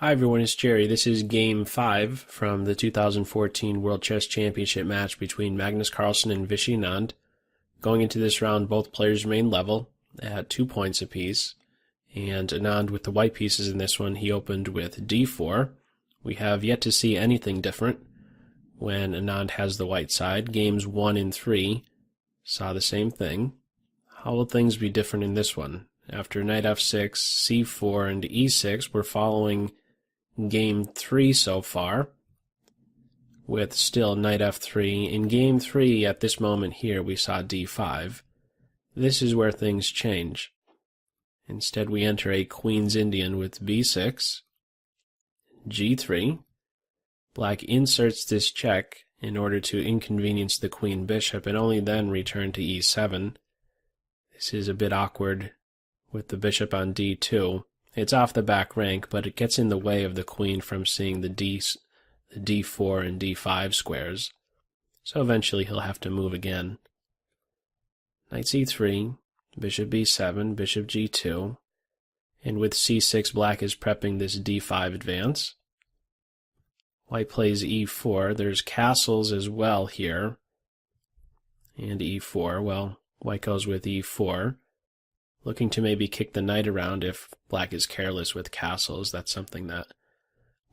Hi everyone, it's Jerry. This is Game 5 from the 2014 World Chess Championship match between Magnus Carlsen and Viswanathan Anand. Going into this round, both players remain level at 2 points apiece. And Anand, with the white pieces in this one, he opened with d4. We have yet to see anything different when Anand has the white side. Games 1 and 3 saw the same thing. How will things be different in this one? After knight f6, c4, and e6, we're following Game 3 so far, with still knight f3. In Game 3, at this moment here, we saw d5. This is where things change. Instead, we enter a Queen's Indian with b6, g3. Black inserts this check in order to inconvenience the queen bishop, and only then return to e7. This is a bit awkward with the bishop on d2. It's off the back rank, but it gets in the way of the queen from seeing the d4 and d5 squares. So eventually he'll have to move again. Knight c3, bishop b7, bishop g2, and with c6 black is prepping this d5 advance. White plays e4. There's castles as well here. And e4. Well, white goes with e4. Looking to maybe kick the knight around if black is careless with castles. That's something that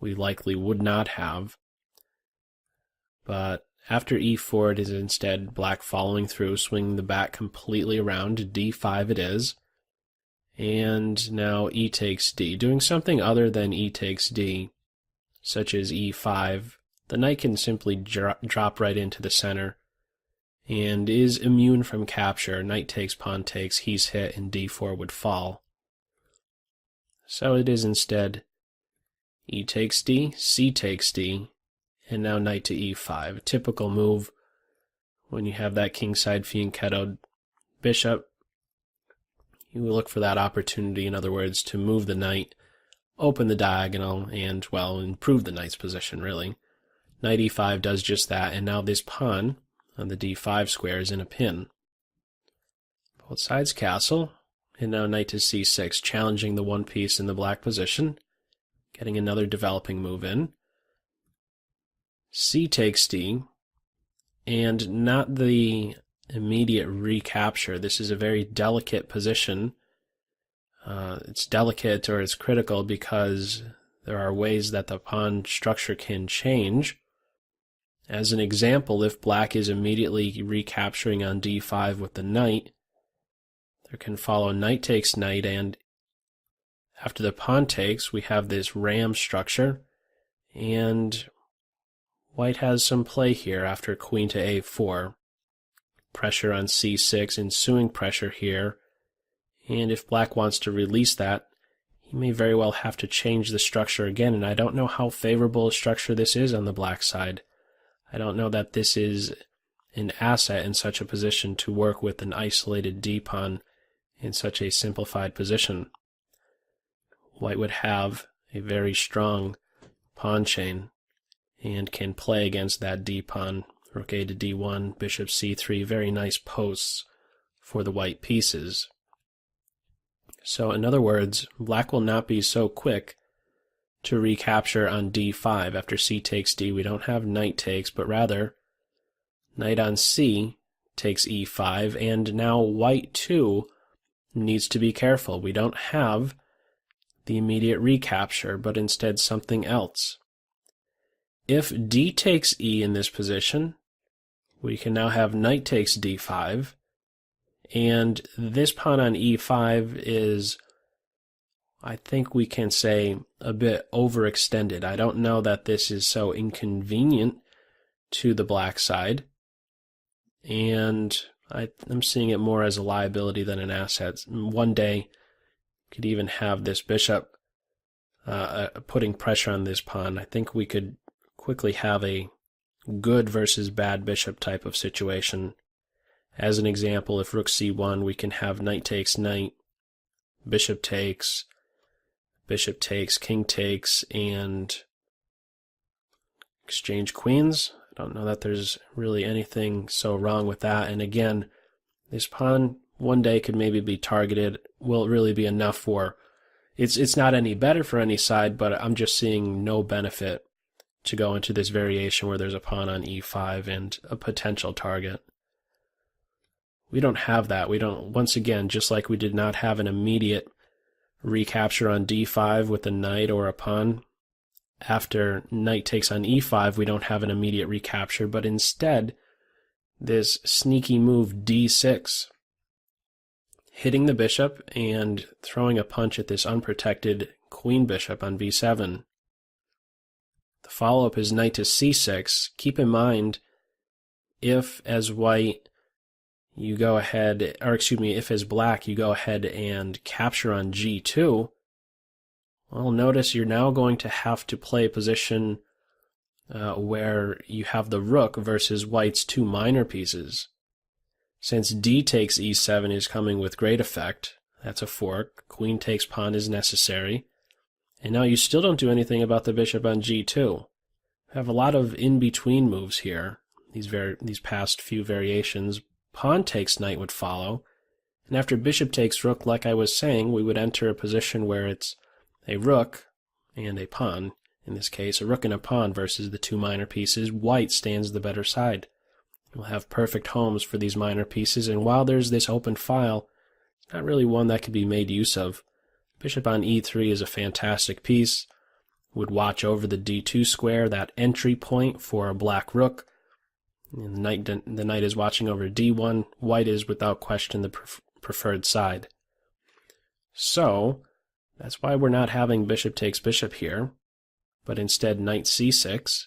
we likely would not have. But after e4, it is instead black following through, swinging the back completely around. d5 it is. And now e takes d. Doing something other than e takes d, such as e5, the knight can simply drop right into the center and is immune from capture. Knight takes, pawn takes, he's hit, and d4 would fall. So it is instead e takes d, c takes d, and now knight to e5. A typical move when you have that kingside fianchettoed bishop. You will look for that opportunity, in other words, to move the knight, open the diagonal, and, well, improve the knight's position, really. Knight e5 does just that, and now this pawn on the d5 square is in a pin. Both sides castle, and now knight to c6, challenging the one piece in the black position, getting another developing move in. C takes d, and not the immediate recapture. This is a very delicate position. It's delicate, or it's critical, because there are ways that the pawn structure can change. As an example, if black is immediately recapturing on d5 with the knight, there can follow knight takes knight, and after the pawn takes, we have this ram structure, and white has some play here after queen to a4. Pressure on c6, ensuing pressure here, and if black wants to release that, he may very well have to change the structure again, and I don't know how favorable a structure this is on the black side. I don't know that this is an asset in such a position to work with an isolated d-pawn in such a simplified position. White would have a very strong pawn chain and can play against that d-pawn. Rook a to d1, bishop c3, very nice posts for the white pieces. So in other words, black will not be so quick to recapture on d5. After c takes d, we don't have knight takes, but rather knight on c takes e5, and now white too needs to be careful. We don't have the immediate recapture, but instead something else. If d takes e in this position, we can now have knight takes d5, and this pawn on e5 is, I think we can say, a bit overextended. I don't know that this is so inconvenient to the black side, and I'm seeing it more as a liability than an asset. One day, could even have this bishop putting pressure on this pawn. I think we could quickly have a good versus bad bishop type of situation. As an example, if rook c1, we can have knight takes knight, bishop takes, king takes, and exchange queens. I don't know that there's really anything so wrong with that. And again, this pawn one day could maybe be targeted. Will it really be enough for It's not any better for any side, but I'm just seeing no benefit to go into this variation where there's a pawn on e5 and a potential target. We don't have that. We don't, once again, just like we did not have an immediate recapture on d5 with a knight or a pawn, after knight takes on e5, we don't have an immediate recapture, but instead, this sneaky move d6, hitting the bishop and throwing a punch at this unprotected queen bishop on b7. The follow-up is knight to c6. Keep in mind, if as white you go ahead, or excuse me, if as black you go ahead and capture on g2, well, notice you're now going to have to play a position where you have the rook versus white's two minor pieces. Since d takes e7 is coming with great effect, that's a fork, queen takes pawn is necessary, and now you still don't do anything about the bishop on g2. You have a lot of in-between moves here, these past few variations. Pawn takes knight would follow, and after bishop takes rook, like I was saying, we would enter a position where it's a rook and a pawn, in this case, a rook and a pawn versus the two minor pieces. White stands the better side. We'll have perfect homes for these minor pieces, and while there's this open file, it's not really one that could be made use of. Bishop on e3 is a fantastic piece. Would watch over the d2 square, that entry point for a black rook. And the knight is watching over d1. White is, without question, the preferred side. So, that's why we're not having bishop takes bishop here, but instead knight c6.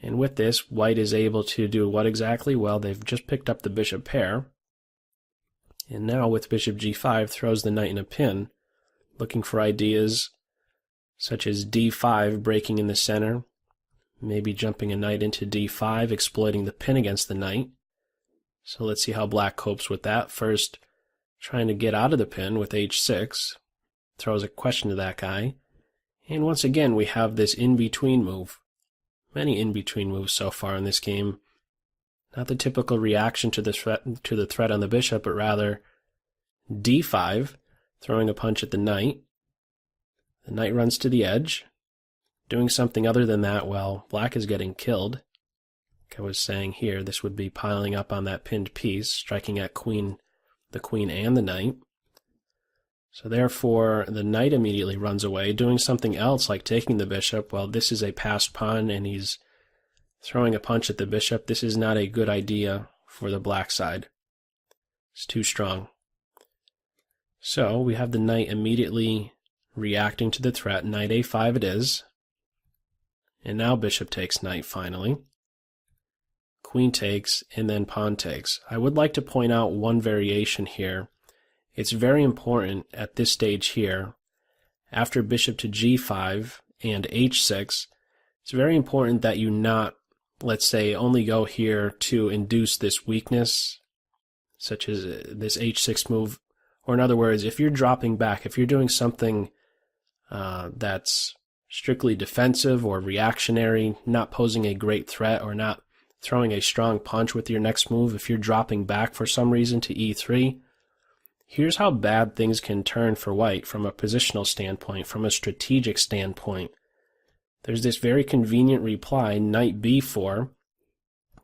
And with this, white is able to do what exactly? Well, they've just picked up the bishop pair, and now with bishop g5 throws the knight in a pin, looking for ideas such as d5 breaking in the center, maybe jumping a knight into d5, exploiting the pin against the knight. So let's see how black copes with that. First, trying to get out of the pin with h6. Throws a question to that guy. And once again, we have this in-between move. Many in-between moves so far in this game. Not the typical reaction to the threat on the bishop, but rather d5, throwing a punch at the knight. The knight runs to the edge. Doing something other than that, well, black is getting killed. Like I was saying here, this would be piling up on that pinned piece, striking at the queen and the knight. So therefore, the knight immediately runs away, doing something else like taking the bishop. Well, this is a passed pawn, and he's throwing a punch at the bishop. This is not a good idea for the black side. It's too strong. So we have the knight immediately reacting to the threat. Knight a5 it is. And now bishop takes knight finally. Queen takes, and then pawn takes. I would like to point out one variation here. It's very important at this stage here, after bishop to g5 and h6, it's very important that you not, let's say, only go here to induce this weakness, such as this h6 move, or in other words, if you're dropping back, if you're doing something that's strictly defensive or reactionary, not posing a great threat or not throwing a strong punch with your next move, if you're dropping back for some reason to e3, here's how bad things can turn for white from a positional standpoint, from a strategic standpoint. There's this very convenient reply, knight b4.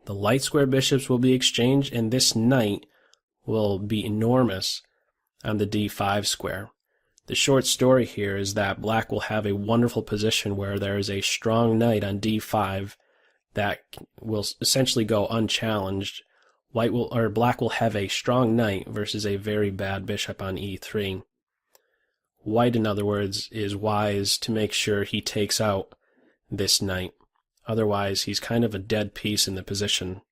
The light square bishops will be exchanged, and this knight will be enormous on the d5 square. The short story here is that black will have a wonderful position where there is a strong knight on d5 that will essentially go unchallenged. Black will have a strong knight versus a very bad bishop on e3. White, in other words, is wise to make sure he takes out this knight. Otherwise, he's kind of a dead piece in the position.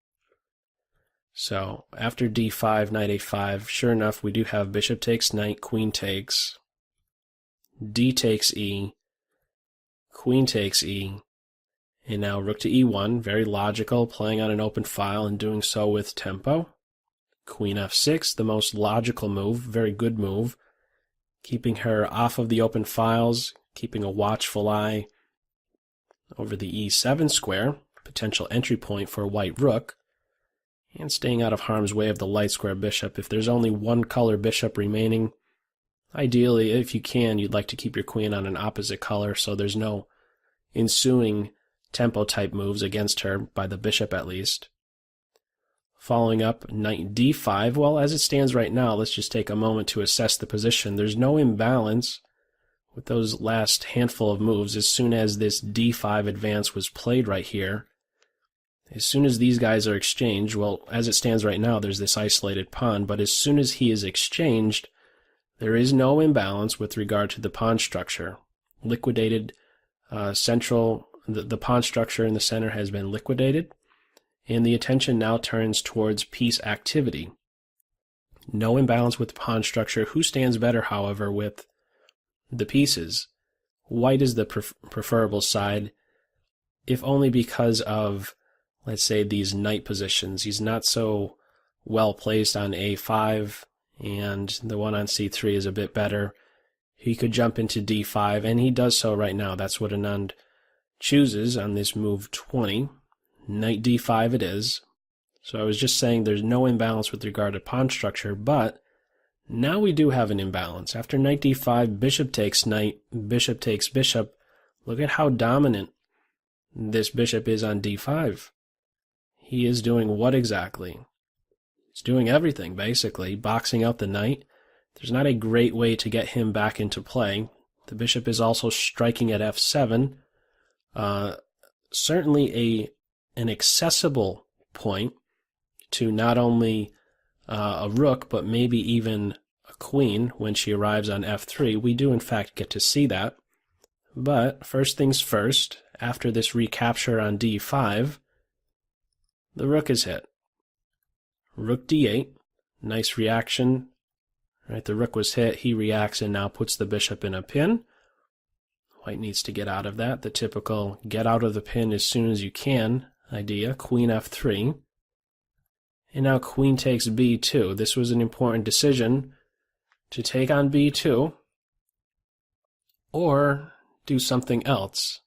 So, after d5, knight a5, sure enough, we do have bishop takes knight, queen takes, d takes e, queen takes e, and now rook to e1, very logical, playing on an open file and doing so with tempo. Queen f6, the most logical move, very good move, keeping her off of the open files, keeping a watchful eye over the e7 square, potential entry point for a white rook, and staying out of harm's way of the light square bishop. If there's only one color bishop remaining, Ideally, if you can, you'd like to keep your queen on an opposite color so there's no ensuing tempo type moves against her, by the bishop at least. Following up, knight d5. Well, as it stands right now, let's just take a moment to assess the position. There's no imbalance with those last handful of moves. As soon as this d5 advance was played right here, as soon as these guys are exchanged, well, as it stands right now, there's this isolated pawn, but as soon as he is exchanged, there is no imbalance with regard to the pawn structure. Liquidated the pawn structure in the center has been liquidated, and the attention now turns towards piece activity. No imbalance with the pawn structure. Who stands better, however, with the pieces? White is the preferable side, if only because of, let's say, these knight positions. He's not so well placed on a5, and the one on c3 is a bit better. He could jump into d5, and he does so right now. That's what Anand chooses on this move 20. Knight d5 it is. So I was just saying there's no imbalance with regard to pawn structure, but now we do have an imbalance. After knight d5, bishop takes knight, bishop takes bishop. Look at how dominant this bishop is on d5. He is doing what exactly? He's doing everything, basically, boxing out the knight. There's not a great way to get him back into play. The bishop is also striking at f7. Certainly an accessible point to not only a rook, but maybe even a queen when she arrives on f3. We do, in fact, get to see that. But first things first, after this recapture on d5, the rook is hit. Rook d8, nice reaction. Right, the rook was hit, he reacts and now puts the bishop in a pin. White needs to get out of that. The typical get out of the pin as soon as you can idea. Queen f3. And now queen takes b2. This was an important decision to take on b2 or do something else.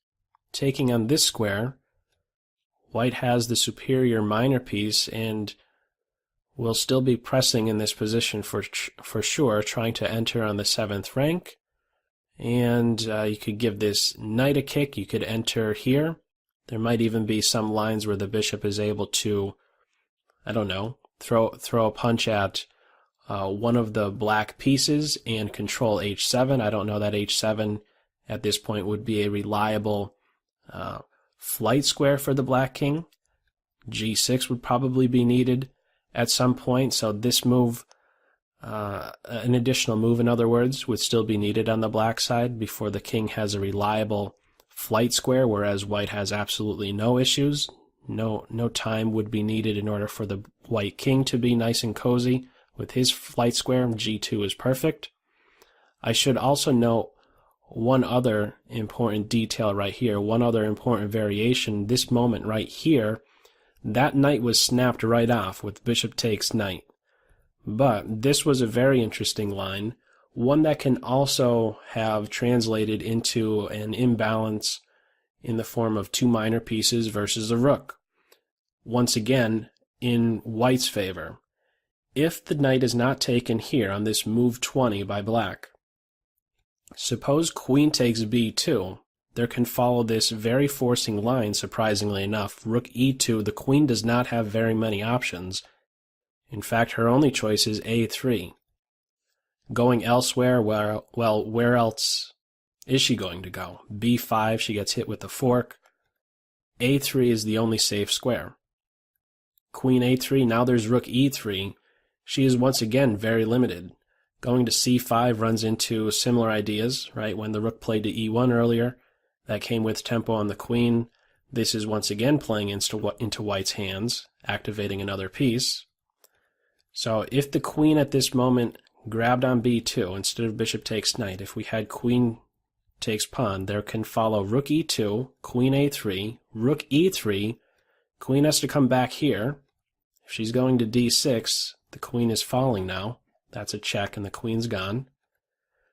Taking on this square, white has the superior minor piece and will still be pressing in this position for sure, trying to enter on the 7th rank. And you could give this knight a kick. You could enter here. There might even be some lines where the bishop is able to, I don't know, throw a punch at one of the black pieces and control h7. I don't know that h7 at this point would be a reliable flight square for the black king. g6 would probably be needed at some point, so this move, an additional move in other words, would still be needed on the black side before the king has a reliable flight square, whereas white has absolutely no issues. No time would be needed in order for the white king to be nice and cozy with his flight square. g2 is perfect. I should also note one other important detail right here, one other important variation. This moment right here, that knight was snapped right off with bishop takes knight. But this was a very interesting line, one that can also have translated into an imbalance in the form of two minor pieces versus a rook. Once again, in white's favor. If the knight is not taken here on this move 20 by black, suppose queen takes b2, there can follow this very forcing line, surprisingly enough. Rook e2, the queen does not have very many options. In fact, her only choice is a3. Going elsewhere, well, where else is she going to go? b5, she gets hit with the fork. a3 is the only safe square. Queen a3, now there's rook e3. She is once again very limited. Going to c5 runs into similar ideas, right? When the rook played to e1 earlier, that came with tempo on the queen. This is once again playing into white's hands, activating another piece. So if the queen at this moment grabbed on b2 instead of bishop takes knight, if we had queen takes pawn, there can follow rook e2, queen a3, rook e3, queen has to come back here. If she's going to d6, the queen is falling now. That's a check and the queen's gone.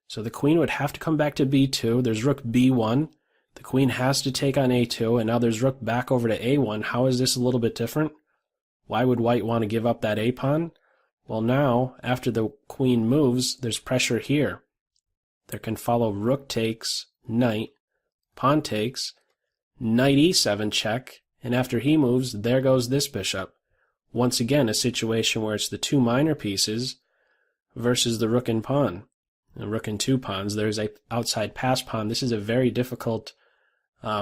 So the queen would have to come back to b2. There's rook b1. The queen has to take on a2, and now there's rook back over to a1. How is this a little bit different? Why would white want to give up that a pawn? Well, now, after the queen moves, there's pressure here. there can follow rook takes, knight, pawn takes, knight e7 check, and after he moves, there goes this bishop. Once again, a situation where it's the two minor pieces versus the rook and pawn. And rook and two pawns, there's a outside pass pawn. This is a very difficult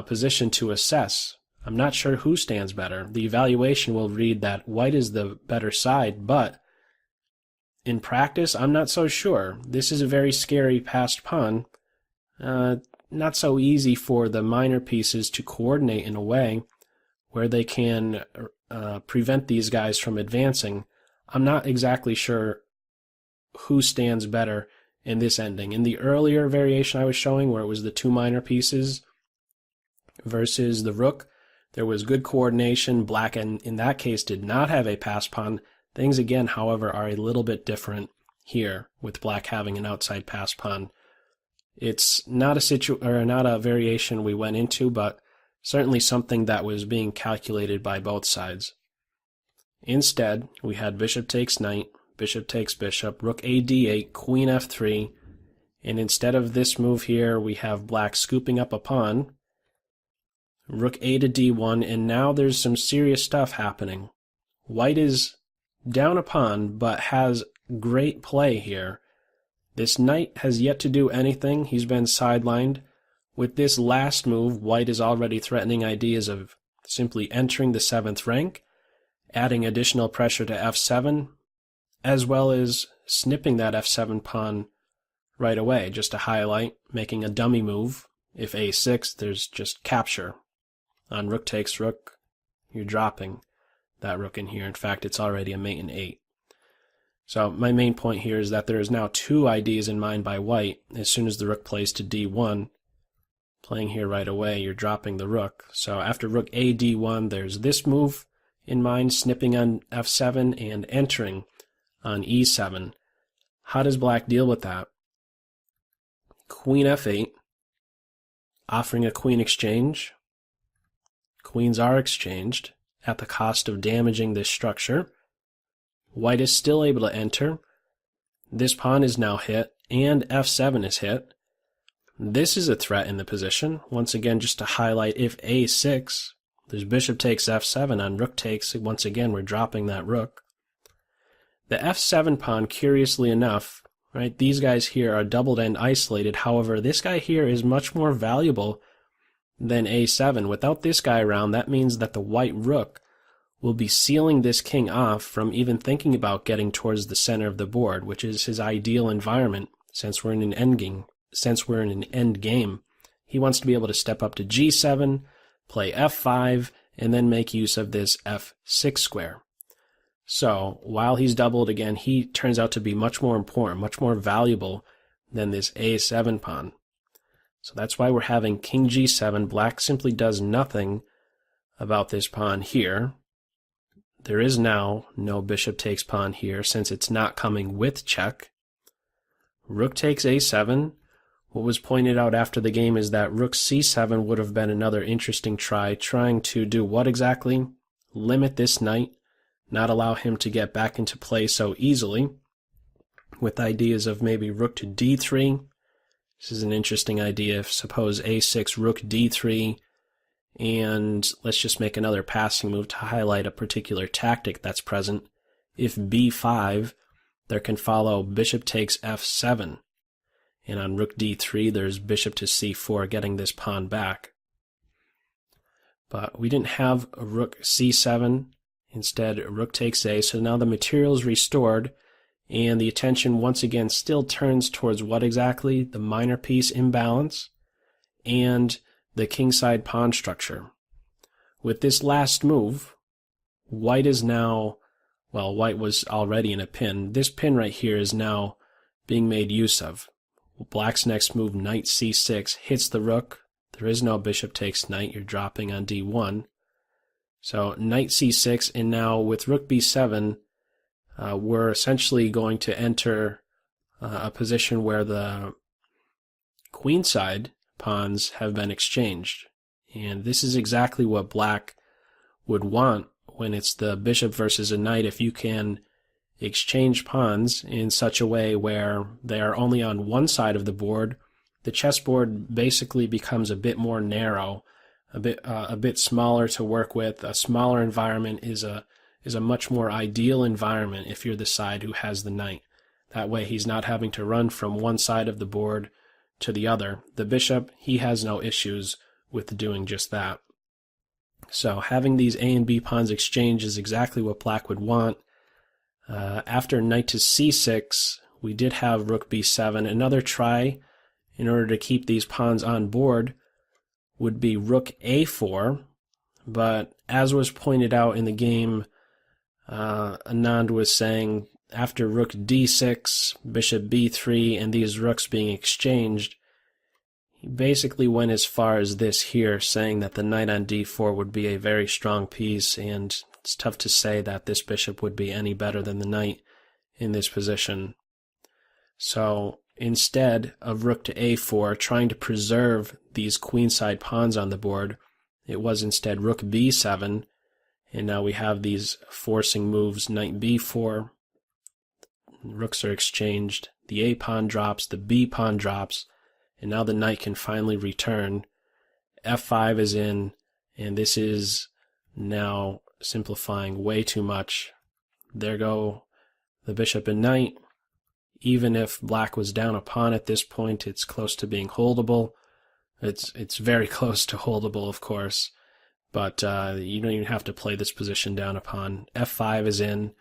position to assess. I'm not sure who stands better. The evaluation will read that white is the better side, but in practice, I'm not so sure. This is a very scary passed pawn. Not so easy for the minor pieces to coordinate in a way where they can prevent these guys from advancing. I'm not exactly sure who stands better in this ending. In the earlier variation I was showing, where it was the two minor pieces versus the rook, there was good coordination. Black, in that case, did not have a pass pawn. Things, again, however, are a little bit different here, with black having an outside pass pawn. It's not a variation we went into, but certainly something that was being calculated by both sides. Instead, we had bishop takes knight, bishop takes bishop, rook a d8, queen f3, and instead of this move here, we have black scooping up a pawn, rook a to d1, and now there's some serious stuff happening. White is down a pawn, but has great play here. This knight has yet to do anything. He's been sidelined. With this last move, white is already threatening ideas of simply entering the 7th rank, adding additional pressure to f7, as well as snipping that f7 pawn right away, just to highlight, making a dummy move. If a6, there's just capture. On rook takes rook, you're dropping that rook in here. In fact, it's already a mate in 8. So my main point here is that there is now two ideas in mind by white. As soon as the rook plays to d1, playing here right away, you're dropping the rook. So after rook a d1, there's this move in mind, snipping on f7 and entering on e7. How does black deal with that? Queen f8, offering a queen exchange. Queens are exchanged at the cost of damaging this structure. White is still able to enter. This pawn is now hit, and f7 is hit. This is a threat in the position. Once again, just to highlight, if a6, there's bishop takes f7 on rook takes. Once again, we're dropping that rook. The f7 pawn, curiously enough, right, these guys here are doubled and isolated. However, this guy here is much more valuable than a7. Without this guy around, that means that the white rook will be sealing this king off from even thinking about getting towards the center of the board, which is his ideal environment since we're in an end game. He wants to be able to step up to g7, play f5, and then make use of this f6 square. So while he's doubled again, he turns out to be much more important, much more valuable than this a7 pawn. So that's why we're having king g7. Black simply does nothing about this pawn here. There is now no bishop takes pawn here since it's not coming with check. Rook takes a7. What was pointed out after the game is that rook c7 would have been another interesting try, trying to do what exactly? Limit this knight, not allow him to get back into play so easily, with ideas of maybe rook to d3. This is an interesting idea. If suppose a6, rook d3, and let's just make another passing move to highlight a particular tactic that's present. If b5, there can follow bishop takes f7. And on rook d3, there's bishop to c4, getting this pawn back. But we didn't have a rook c7. Instead, rook takes a. So now the material is restored, and the attention once again still turns towards what exactly? The minor piece imbalance and the kingside pawn structure. With this last move, white is now, well, white was already in a pin. This pin right here is now being made use of. Black's next move, knight c6, hits the rook. There is no bishop takes knight. You're dropping on d1. So knight c6, and now with rook b7, we're essentially going to enter a position where the queenside pawns have been exchanged. And this is exactly what black would want when it's the bishop versus a knight. If you can exchange pawns in such a way where they are only on one side of the board, the chessboard basically becomes a bit more narrow, a bit smaller to work with. A smaller environment is a much more ideal environment if you're the side who has the knight. That way he's not having to run from one side of the board to the other. The bishop, he has no issues with doing just that. So having these A and B pawns exchange is exactly what black would want. After knight to c6, we did have rook b7. Another try in order to keep these pawns on board would be rook a4, but as was pointed out in the game, Anand was saying after rook d6, bishop b3, and these rooks being exchanged, he basically went as far as this here, saying that the knight on d4 would be a very strong piece, and it's tough to say that this bishop would be any better than the knight in this position. So instead of rook to a4, trying to preserve these queenside pawns on the board, it was instead rook b7, and now we have these forcing moves, knight b4, rooks are exchanged, the a pawn drops, the b pawn drops, and now the knight can finally return. f5 is in, and this is now simplifying way too much. There go the bishop and knight. Even if black was down a pawn at this point, it's close to being holdable. It's very close to holdable, of course, but you don't even have to play this position down a pawn. f5 is in.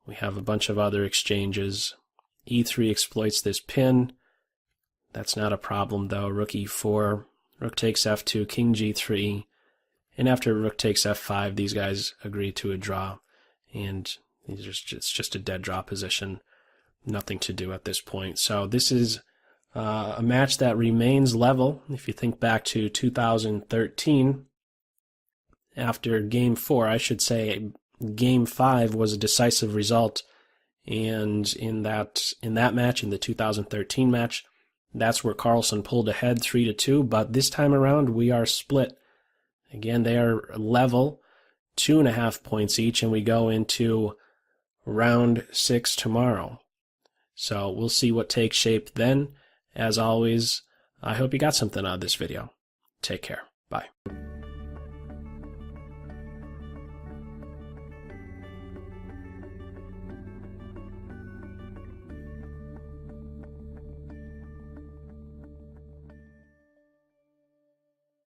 We have a bunch of other exchanges. e3 exploits this pin. That's not a problem, though. Rook e4, rook takes f2, king g3, and after rook takes f5, these guys agree to a draw, and it's just a dead draw position. Nothing to do at this point. So this is a match that remains level. If you think back to 2013, after Game 4, I should say Game 5 was a decisive result, and in that match, in the 2013 match, that's where Carlsen pulled ahead 3-2, but this time around we are split. Again, they are level, 2.5 points each, and we go into round 6 tomorrow. So we'll see what takes shape then. As always, I hope you got something out of this video. Take care.